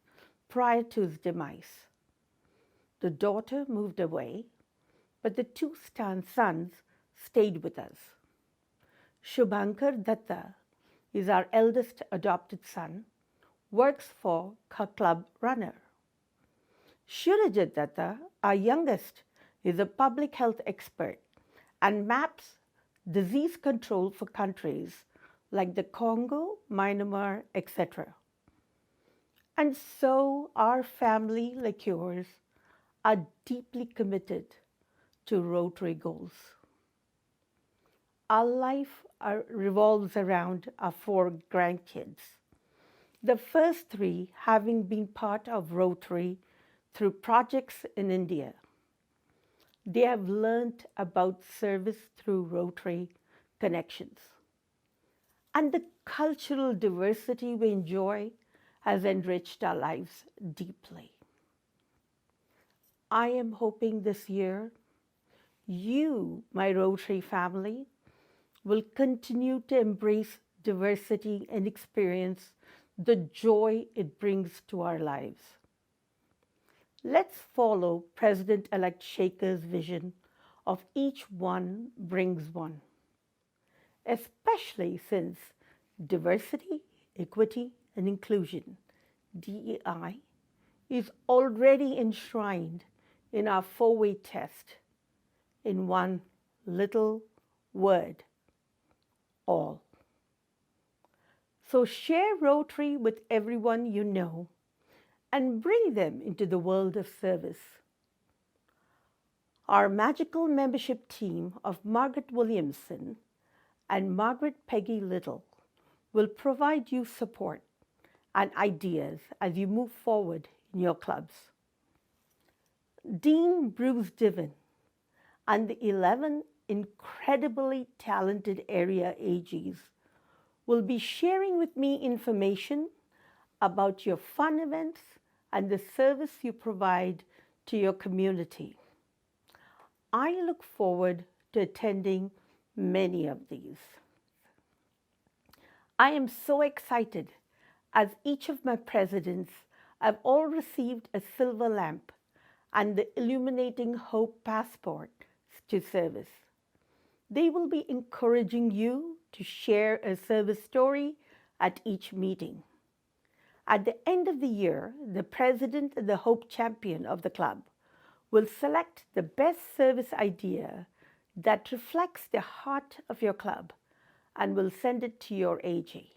prior to his demise. The daughter moved away, but the 2 sons stayed with us. Shubhankar Datta is our eldest adopted son, works for her club runner. Shurajit Datta, our youngest, is a public health expert and maps disease control for countries like the Congo, Myanmar, etc. And so our family, like yours, are deeply committed to Rotary goals. Our life revolves around our 4 grandkids, the first 3 having been part of Rotary through projects in India. They have learned about service through Rotary connections. And the cultural diversity we enjoy has enriched our lives deeply. I am hoping this year you, my Rotary family, will continue to embrace diversity, and experience the joy it brings to our lives. Let's follow President-elect Shaker's vision of each one brings one, especially since diversity, equity, and inclusion, DEI, is already enshrined in our four-way test in one little word, all. So share Rotary with everyone you know and bring them into the world of service. Our magical membership team of Margaret Williamson and Margaret Peggy Little will provide you support and ideas as you move forward in your clubs. Dean Bruce Dubin and the 11 incredibly talented area AGs will be sharing with me information about your fun events and the service you provide to your community. I look forward to attending many of these. I am so excited as each of my presidents have all received a silver lamp and the Illuminating Hope passport to service. They will be encouraging you to share a service story at each meeting. At the end of the year, the president and the Hope champion of the club will select the best service idea that reflects the heart of your club and will send it to your AG.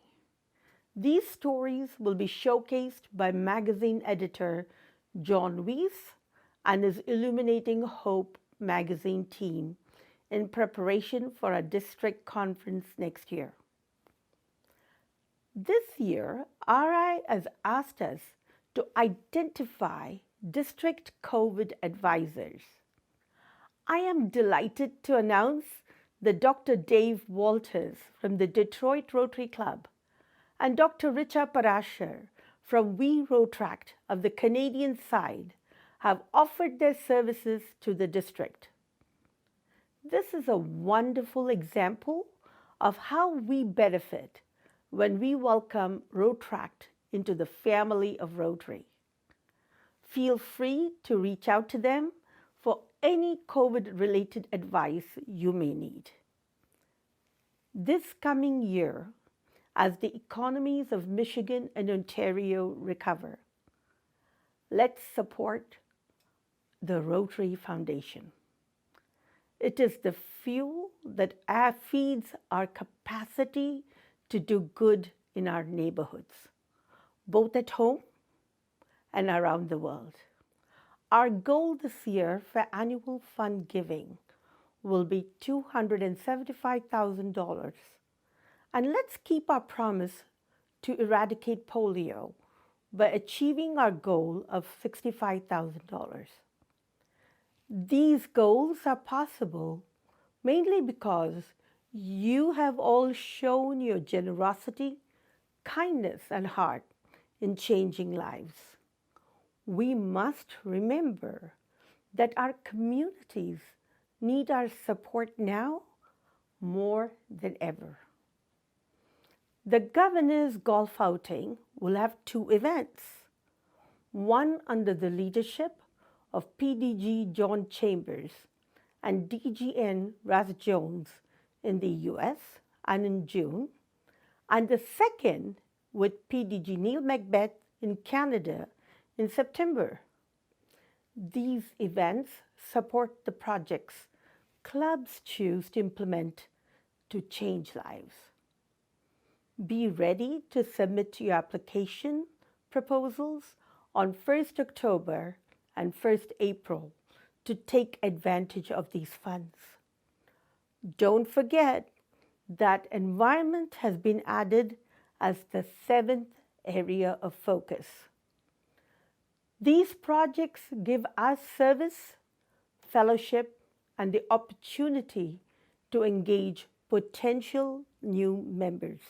These stories will be showcased by magazine editor John Weiss and his Illuminating Hope magazine team in preparation for our district conference next year. This year, RI has asked us to identify district COVID advisors. I am delighted to announce that Dr. Dave Walters from the Detroit Rotary Club and Dr. Richa Parashar from We Rotract of the Canadian side have offered their services to the district. This is a wonderful example of how we benefit when we welcome Rotract into the family of Rotary. Feel free to reach out to them for any COVID-related advice you may need. This coming year, as the economies of Michigan and Ontario recover, let's support the Rotary Foundation. It is the fuel that feeds our capacity to do good in our neighborhoods, both at home and around the world. Our goal this year for annual fund giving will be $275,000. And let's keep our promise to eradicate polio by achieving our goal of $65,000. These goals are possible mainly because you have all shown your generosity, kindness, and heart in changing lives. We must remember that our communities need our support now more than ever. The Governor's Golf Outing will have two events, one under the leadership of PDG John Chambers and DGN Raz Jones in the US and in June, and the second with PDG Neil Macbeth in Canada in September. These events support the projects clubs choose to implement to change lives. Be ready to submit your application proposals on 1st October and 1st April to take advantage of these funds. Don't forget that environment has been added as the 7th area of focus. These projects give us service, fellowship, and the opportunity to engage potential new members.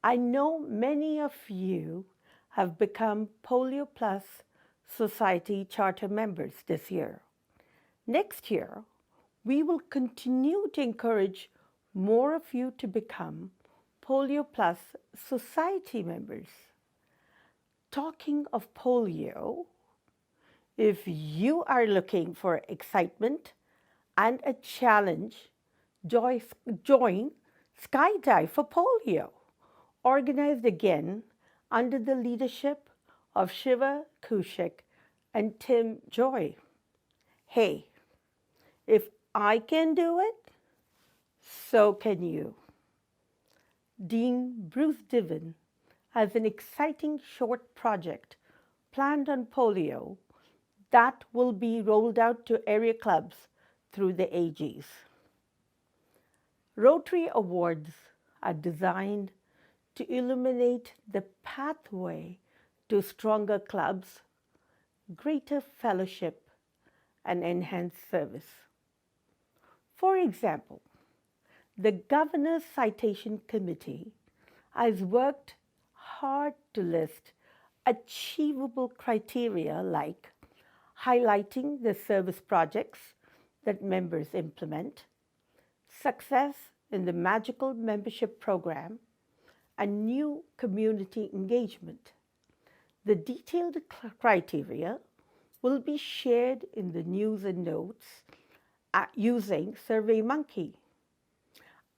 I know many of you have become Polio Plus Society Charter members this year. Next year, we will continue to encourage more of you to become Polio Plus Society members. Talking of polio, if you are looking for excitement and a challenge, join Skydive for Polio, organized again under the leadership of Shiva Kushik and Tim Joy. Hey, if I can do it, so can you. Dean Bruce Dubin has an exciting short project planned on polio that will be rolled out to area clubs through the AGs. Rotary Awards are designed to illuminate the pathway to stronger clubs, greater fellowship, and enhanced service. For example, the Governor's Citation Committee has worked hard to list achievable criteria like highlighting the service projects that members implement, success in the Magical Membership Program, and new community engagement. The detailed criteria will be shared in the news and notes using SurveyMonkey.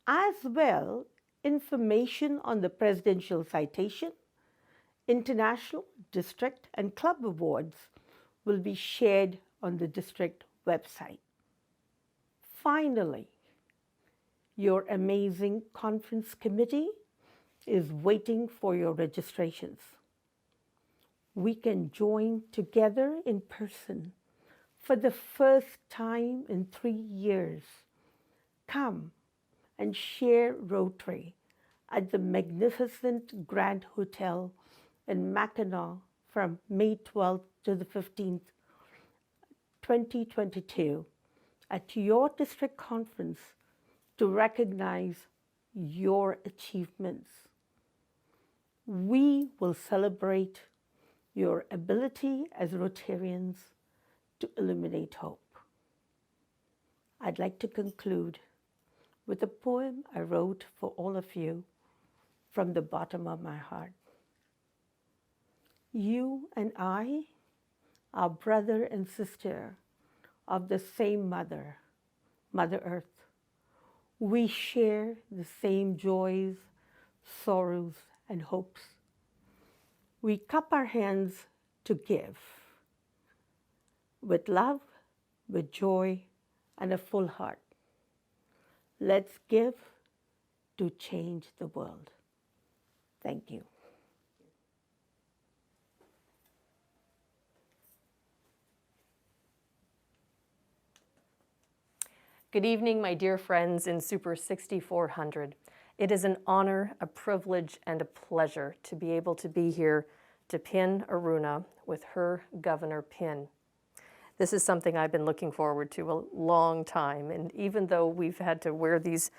As well, information on the Presidential Citation, International, District, and Club Awards will be shared on the district website. Finally, your amazing conference committee is waiting for your registrations. We can join together in person for the first time in 3 years. Come and share Rotary at the magnificent Grand Hotel in Mackinac from May 12th to the 15th, 2022 at your district conference to recognize your achievements. We will celebrate your ability as Rotarians to illuminate hope. I'd like to conclude with a poem I wrote for all of you from the bottom of my heart. You and I are brother and sister of the same mother, Mother Earth. We share the same joys, sorrows, and hopes. We cup our hands to give with love, with joy, and a full heart. Let's give to change the world. Thank you. Good evening, my dear friends in Super 6400. It is an honor, a privilege, and a pleasure to be able to be here to pin Aruna with her governor pin. This is something I've been looking forward to a long time, and even though we've had to wear these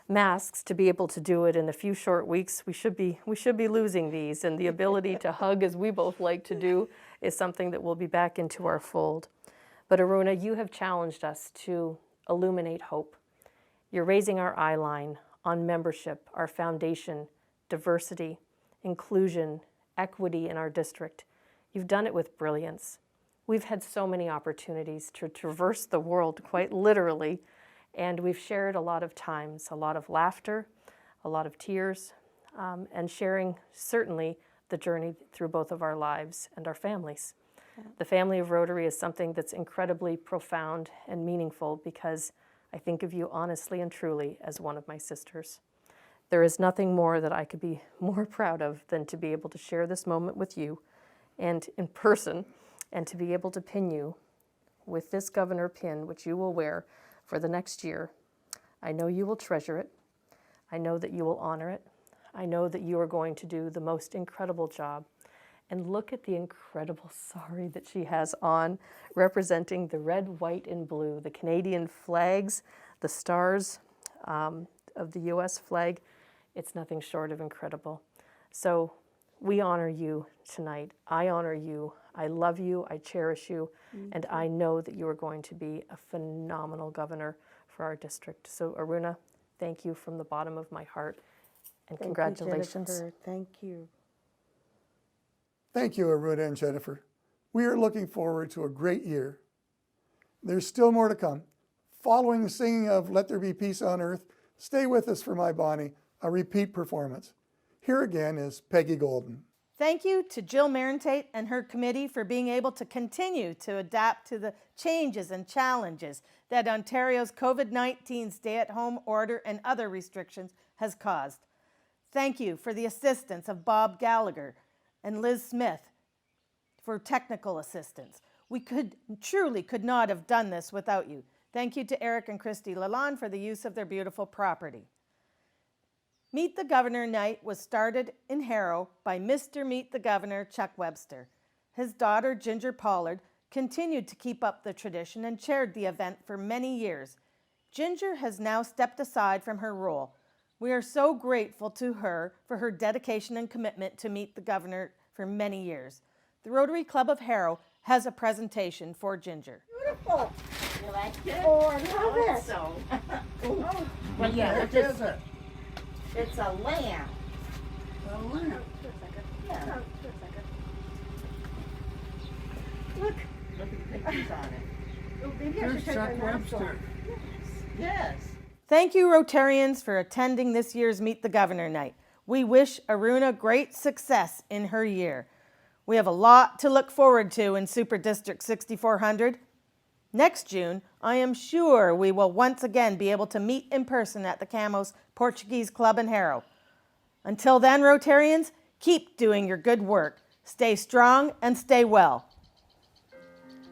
masks to be able to do it in a few short weeks, we should be losing these, and the ability to hug as we both like to do is something that will be back into our fold. But Aruna, you have challenged us to illuminate hope. You're raising our eye line on membership, our foundation, diversity, inclusion, equity in our district. You've done it with brilliance. We've had so many opportunities to traverse the world, quite literally, and we've shared a lot of times, a lot of laughter, a lot of tears, and sharing certainly the journey through both of our lives and our families. The family of Rotary is something that's incredibly profound and meaningful because I think of you honestly and truly as one of my sisters. There is nothing more that I could be more proud of than to be able to share this moment with you and in person, and to be able to pin you with this governor pin, which you will wear for the next year. I know you will treasure it. I know that you will honor it. I know that you are going to do the most incredible job. And look at the incredible sari that she has on, representing the red, white, and blue, the Canadian flags, the stars of the US flag. It's nothing short of incredible. So we honor you tonight. I honor you. I love you. I cherish you. And I know that you are going to be a phenomenal governor for our district. So Aruna, Thank you from the bottom of my heart, and Thank you, congratulations. Jennifer. Thank you. Thank you, Aruna and Jennifer. We are looking forward to a great year. There's still more to come. Following the singing of Let There Be Peace on Earth, stay with us for My Bonnie, a repeat performance. Here again is Peggy Golden. Thank you to Jill Marentate and her committee for being able to continue to adapt to the changes and challenges that Ontario's COVID-19 stay-at-home order and other restrictions has caused. Thank you for the assistance of Bob Gallagher and Liz Smith for technical assistance. We truly could not have done this without you. Thank you to Eric and Christy Lalonde for the use of their beautiful property. Meet the Governor Night was started in Harrow by Mr. Meet the Governor, Chuck Webster. His daughter, Ginger Pollard, continued to keep up the tradition and chaired the event for many years. Ginger has now stepped aside from her role. We are so grateful to her for her dedication and commitment to Meet the Governor for many years. The Rotary Club of Harrow has a presentation for Ginger. Beautiful. You like it? Oh, I love it. So. Well, yeah, it's a lamb. A lamb. Yeah. Look at the pictures on it. Oh, maybe I should take my mask off. Yes. Thank you, Rotarians, for attending this year's Meet the Governor Night. We wish Aruna great success in her year. We have a lot to look forward to in Super District 6400. Next June, I am sure we will once again be able to meet in person at the Camos Portuguese Club in Harrow. Until then, Rotarians, keep doing your good work. Stay strong and stay well.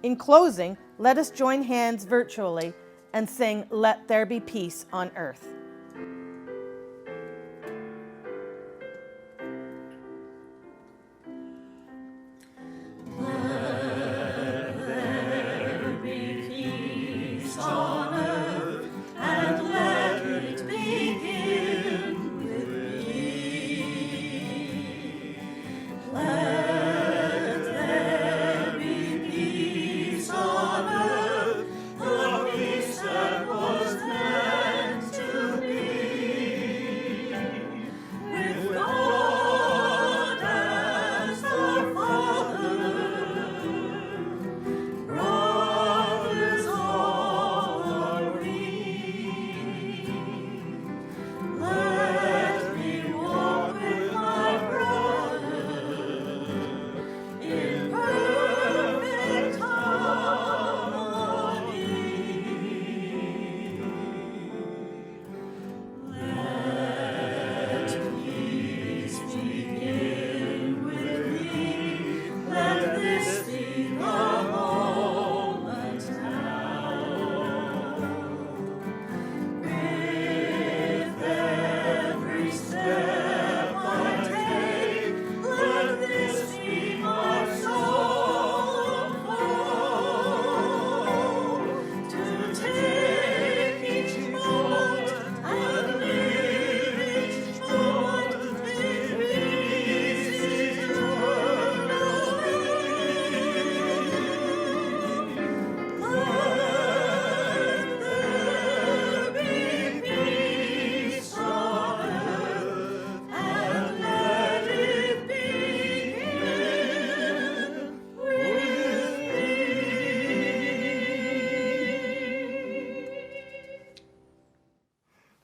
In closing, let us join hands virtually and sing Let There Be Peace on Earth.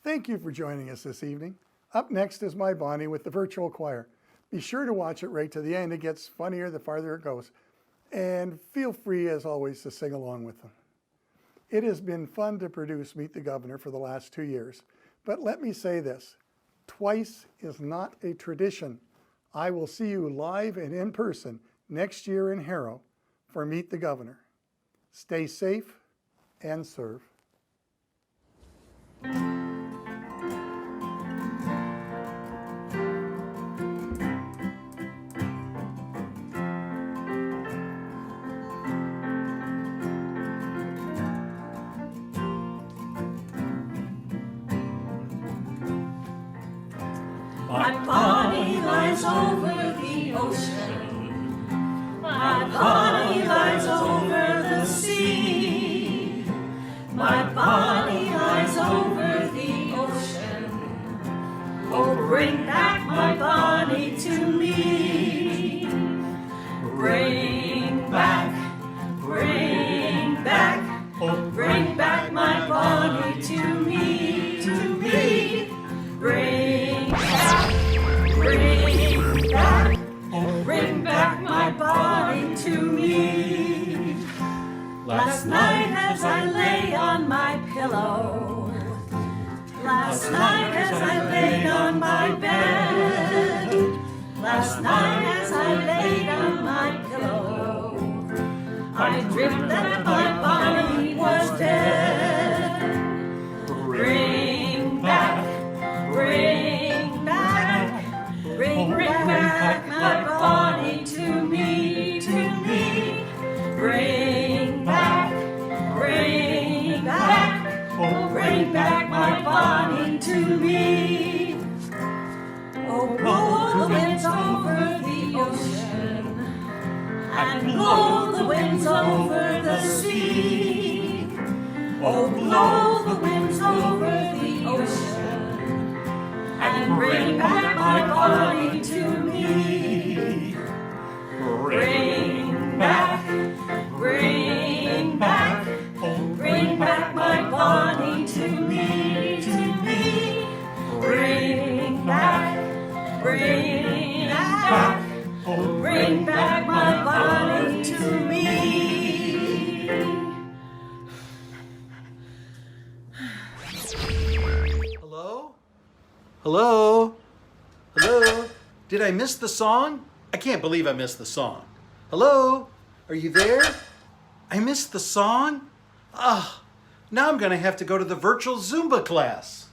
Thank you for joining us this evening. Up next is My Bonnie with the virtual choir. Be sure to watch it right to the end. It gets funnier the farther it goes. And feel free, as always, to sing along with them. It has been fun to produce Meet the Governor for the last 2 years. But let me say this, twice is not a tradition. I will see you live and in person next year in Harrow for Meet the Governor. Stay safe and serve. My Bonnie lies over the ocean. My Bonnie lies over the sea. My Bonnie lies over the ocean. bring back my body to me, to me. Bring back my body to me. Last night as I lay on my pillow, last night as I laid on my bed, last night as I laid on my pillow, I dreamt that my body was dead. Bring back my body to me, to me. Bring back my body to me. Oh, blow the winds over the ocean, and blow the winds over the sea. Oh, blow the winds over the ocean, and bring back my body to me. Bring back my body to me, to me. Bring back my body to me. Hello? Hello? Hello? Did I miss the song? I can't believe I missed the song. Hello? Are you there? I missed the song? Ah, now I'm gonna have to go to the virtual Zumba class.